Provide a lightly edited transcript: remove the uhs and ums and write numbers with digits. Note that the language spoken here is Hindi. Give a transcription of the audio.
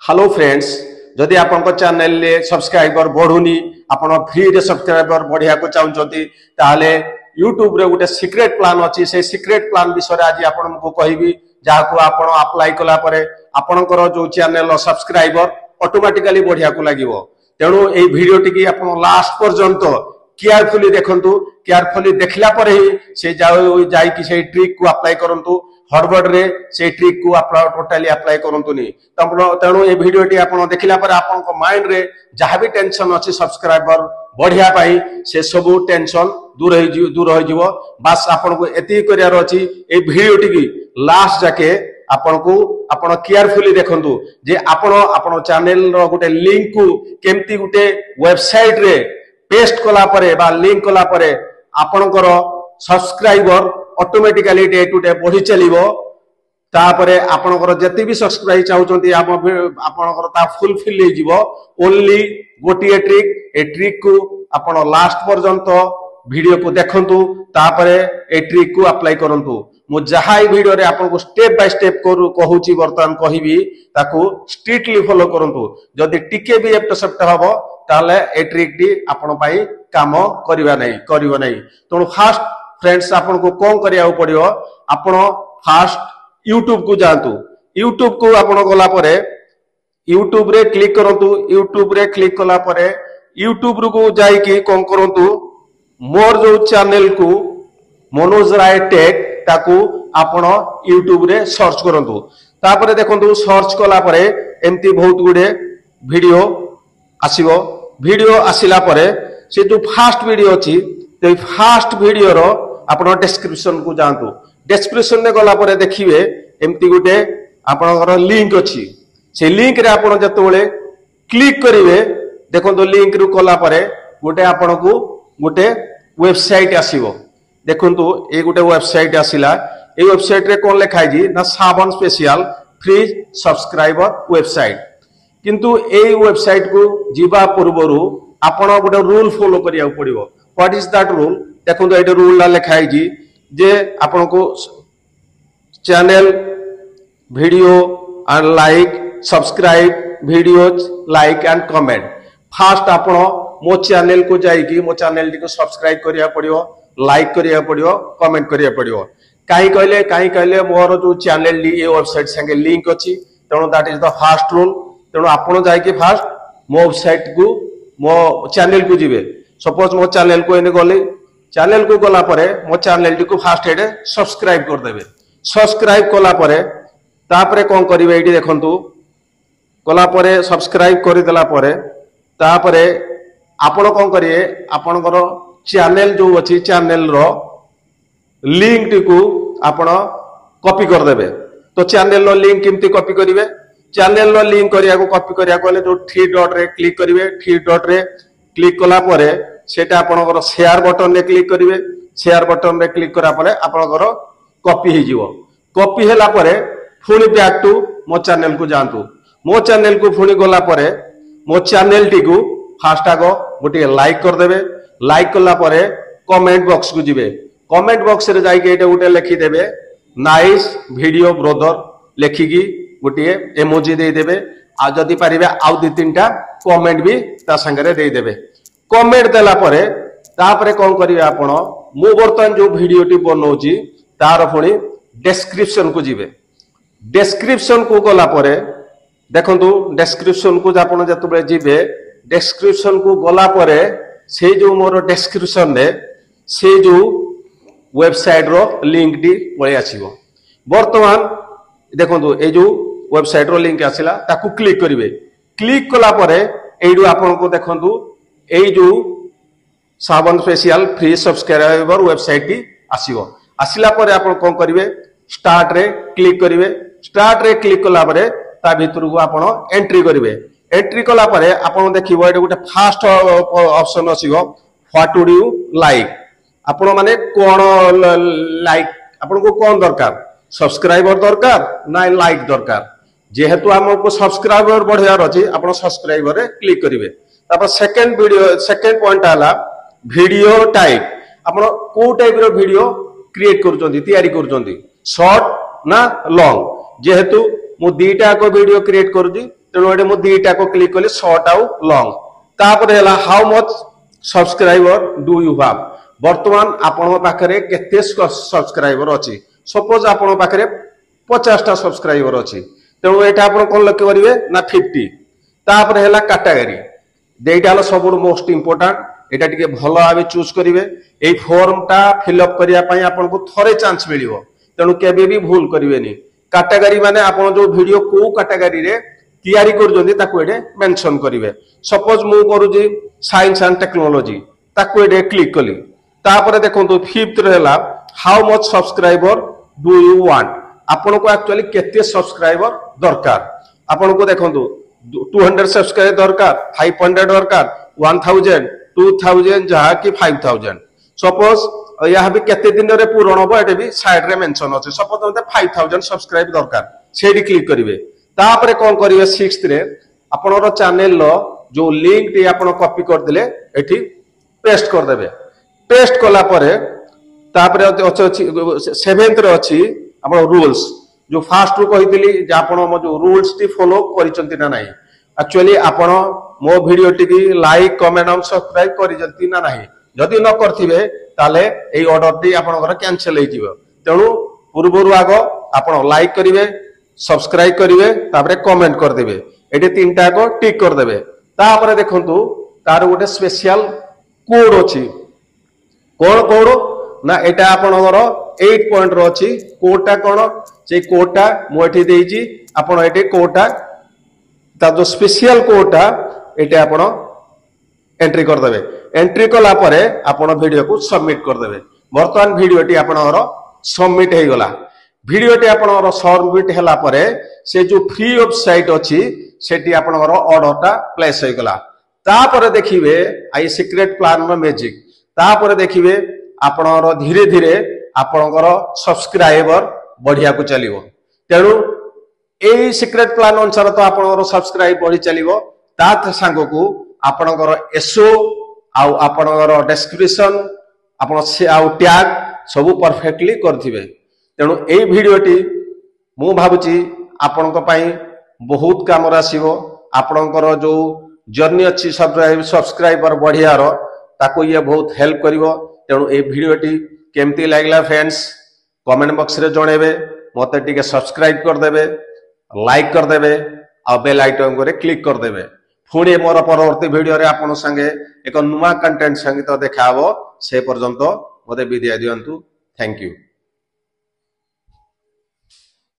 हेलो फ्रेंड्स, जदि आपन चैनल ले सब्सक्राइबर बढ़ुनी आपण फ्री रे सब्सक्राइबर बढ़िया को चाहते ताले यूट्यूब रे गोटे सीक्रेट प्लान अच्छी से सीक्रेट प्लान विषय आज आपन को कहबी जहां आपन अप्लाई कला परे आपनकर जो चैनल सब्सक्राइबर ऑटोमेटिकली बढ़िया को लागिवो। तेणु ए वीडियो टी आपन लास्ट पर्यंत केयरफुली देखंतु। केयरफुली देखला पर ही से जाई कि से ट्रिक को अप्लाई करंतु। हड़बड़ रे से ट्रिक को आप टोटाली अप्लाई करंतुनी। तेणु ए वीडियो टी आपन देखला पर आपन को माइंड रे जहां भी टेंशन अछि सब्सक्राइबर बढ़िया पाई से सब टेंशन दूर हो जिवो। बस आपन को एति करियार अछि ए वीडियो टी लास्ट जाके आपन को आपन केयरफुली देखंतु जे आपन चैनल रो गुटे लिंक को केमती गुटे वेबसाइट रे पेस्ट कला परे बा लिंक कला परे आपनकर subscriber automatically day to day बढ़ी चलिवो। तापरे आपनकर जति भी सब्सक्राइब चाहउचंती आपनकर ता फुलफिल हो जिवो। ओनली गोटिए ट्रिक ए ट्रिक को आपन लास्ट पर्यंत वीडियो को देखंतु। तापरे ए ट्रिक को अप्लाई करंतु। मु जहा ई वीडियो रे आपन को स्टेप बाय स्टेप कहूची वर्तमान कहिबी ताकू स्ट्रिक्टली फॉलो करंतु। जदि टिके भी एप्ट सेप्ट हबो ताले ए ट्रिक टी आपन पाई काम करिवा नै। तो फास्ट फ्रेंड्स आपन को कोन करिया पड़ियो आपन फास्ट यूट्यूब को जांतु। यूट्यूब को आपन गला परे यूट्यूब रे क्लिक करंतु। यूट्यूब रे क्लिक कला परे यूट्यूब को जाई कि कोन करंतु मोर जो चैनल को मनोज राय टेक ताकू आपण यूट्यूब रे सर्च करंतु। तापरे देखंतु सर्च कला परे एमती बहुत गुडे वीडियो आसीबो। वीडियो आसिला परे से जो फास्ट वीडियो अछि ते फास्ट वीडियो रो आपण डिस्क्रिप्शन को जानतु। डिस्क्रिप्शन ने गला परे देखिबे एमती गुडे आपनकर लिंक अछि। से लिंक रे आपण जतबेले क्लिक करिवे देखंतु लिंक रु कला परे गोटे आपण को गोटे वेबसाइट आसीबो। देखंतु ए गोटे वेबसाइट आसिला। ए वेबसाइट रे कोन लिखा जी ना सावन स्पेशल फ्री सब्सक्राइबर वेबसाइट। किंतु ए वेबसाइट को जीवा पूर्वरु आपण गोटे रूल फॉलो करिया पड़िबो। What is that rule? देखंतु एटे रूल ला लिखा जी जे आपण को channel video and like subscribe videos like and comment. First आपण मो चैनल को जाई कि मो चैनल को सब्सक्राइब करिया पड़िबो, लाइक करिया पड़ियो, कमेंट करिया पड़ियो। काई कहले मोर जो चैनल ली ए वेबसाइट संगे लिंक अछि। तेणु that is the fast rule. तेणु आपण जाई कि फास्ट मो वेबसाइट को मो चैनल को जिवे। सपोज मो चैनल को एने गले चैनल को गला परे मो चैनल को फास्ट हेडे सब्सक्राइब कर देबे। सब्सक्राइब कला परे तापरे कोन करिवे एडी देखंतु कला परे सब्सक्राइब करि देला परे तापरे आपण कोन करिए आपनकर चैनल जो अछि चैनल रो लिंक को आपण कॉपी कर देबे। तो चैनल रो लिंक किमती कॉपी करिवे? चैनल रो लिंक करिया को कॉपी करिया कोले जो 3 डॉट रे क्लिक करिवे। 3 डॉट रे क्लिक कला परे सेटा आपनकर शेयर बटन रे क्लिक करिवे। शेयर बटन रे क्लिक करा परे आपनकर कॉपी हे जिवो। कॉपी हैला परे फुनी बैक टू मो चैनल को जानतु। मो चैनल को फुनी गला परे मो चैनल टी को फास्ट आगो गोटे लाइक कर देबे। लाइक कला परे कमेंट बॉक्स को जिवे। कमेंट बॉक्स रे जाई के एटा गोटे लिखि देबे नाइस वीडियो ब्रदर लिखिकी गोटे इमोजी दे देबे। आ जदि पारिबे आउ 2-3टा कमेंट भी ता संगे रे दे देबे। कमेंट देला परे तापरे कोन करिवे आपण मु बर्तन जो वीडियो टी बनौची तार फुनी डिस्क्रिप्शन को जिवे। डिस्क्रिप्शन को गला परे देखंतु डिस्क्रिप्शन को आपण जतबे जिवे डिस्क्रिप्शन को गला परे से जो मोर डिस्क्रिप्शन रे से जो वेबसाइट रो लिंक टी पळे आसीबो। वर्तमान देखंतु ए जो वेबसाइट रो लिंक आसिला ताकू क्लिक करिवे। क्लिक कला परे एडू आपन को देखंतु ए जो Sawan special free subscriber website टी आसीबो। आसिला परे आपन कोन करिवे स्टार्ट रे क्लिक करिवे। स्टार्ट रे क्लिक कला परे ता भितर को आपन एंट्री करिवे। एंट्री कला परे आपन देखिबो एटा गोटे फास्ट ऑप्शन आसीबो व्हाट वुड यू लाइक। आपण माने कोन लाइक आपण को कोन दरकार सब्सक्राइबर दरकार ना लाइक दरकार। जेहेतु हमको सब्सक्राइबर बढ़ियार अछि आपण सब्सक्राइबर रे क्लिक करिवे। तापर सेकंड पॉइंट आला वीडियो टाइप। आपण को टाइप रो वीडियो क्रिएट करूचंती तयारी करूचंती शॉर्ट ना लॉन्ग। जेहेतु मु 2टा को वीडियो क्रिएट करूची तेणु ये मुझे दुईटा को क्लिक कली शॉर्ट आउ लॉन्ग तापर है how much subscriber do you have वर्तमान आपण पाखरे केते सब्सक्राइबर अछि सपोज आपण पाखरे 50टा सब्सक्राइबर अछि तेणु एटा आपण कोन लक्ष्य करिवे ना 50 तापर है कैटेगरी देटा हला सब मोस्ट इंपोर्टेंट एटा टिके भलो भाबे चूज करिवे ए फॉर्म टा फिलअप करिया पई आपण को थरे चांस मिलिवो तेणु केबे भी भूल करिवेनी कैटेगरी माने आपण जो वीडियो को कैटेगरी रे तैयारी करजोंदी ताको एडे मेंशन करिवे सपोज मु करूजी साइंस एंड टेक्नोलॉजी ताको एडे क्लिक कली तापर देखंतु फिफ्थ रहला how much subscriber do you want आपण को एक्चुअली केते सब्सक्राइबर दरकार आपण को देखंतु 200 सब्सक्राइबर दरकार 500 दरकार 1000 2000 जहा कि 5000 सपोज यह भी केते दिन रे पूर्ण हो एटे भी साइड रे मेंशन अछि सपोज मते 5000 सब्सक्राइब दरकार सेडी क्लिक करिवे तापर कोन करिवे 6th रे आपनरो चैनल लो जो लिंक टी आपण कॉपी कर देले एठी पेस्ट कर देबे पेस्ट कला परे तापर अछि 7th रे अछि आपण रूल्स जो फास्ट रू कहितली जे आपण मो जो रूल्स टी फॉलो करिसंती ना नाही एक्चुअली आपण मो वीडियो टी की लाइक कमेंट और सब्सक्राइब करिसंती ना नाही जदि न करथिबे ताले एई ऑर्डर टी आपनकर कैंसिल हे जिवो तेणु पूर्वरु आगो आपण लाइक करिवे सब्सक्राइब करिवे तापर कमेंट कर देबे एटी तीनटा को टिक कर देबे तापर देखंतु तार गोटे स्पेशल कोड अछि कोन कोड ना एटा आपनकर 8 पॉइंट रो अछि कोडटा कोन जे कोडटा मो एठी देइची आपण एटी कोडटा ता जो स्पेशल कोडटा एटी आपण एंट्री कर देबे एंट्री कला परे आपण वीडियो को सबमिट कर देबे वर्तमान वीडियो टी आपनकर सबमिट हे गला वीडियो टी आपनकर सबमिट हला परे से जो फ्री वेबसाइट अछि सेटी आपनकर ऑर्डरटा प्लेस हे गला तापर देखिबे आई सीक्रेट प्लान में मैजिक तापर देखिबे आपनकर धीरे धीरे आपनकर सब्सक्राइबर बढ़िया को चलिवो तेणु एई सीक्रेट प्लान अनुसार तो आपनकर सब्सक्राइब बढ़ी चलिवो ता संग को आपनकर एसओ आउ आपनकर डिस्क्रिप्शन आपन से आउ टैग सब परफेक्टली करथिबे तेणु एई वीडियोटी मु भाबुची आपनक पई बहुत काम आसीबो आपनकर जो जर्नी अछि सब्सक्राइबर बढ़िया रो ताको ये बहुत हेल्प करिवो तेणु ए वीडियोटी केमती लागला फ्रेंड्स कमेंट बॉक्स रे जणेबे मते टिके सब्सक्राइब कर देबे लाइक कर देबे आ बेल आइकन को क्लिक कर देबे पुणी मोर परवर्ती वीडियो रे आपन संगे एक नुवा कंटेंट संगे तो देखाबो से पर्यंत मते विदाय दियंतु थैंक यू।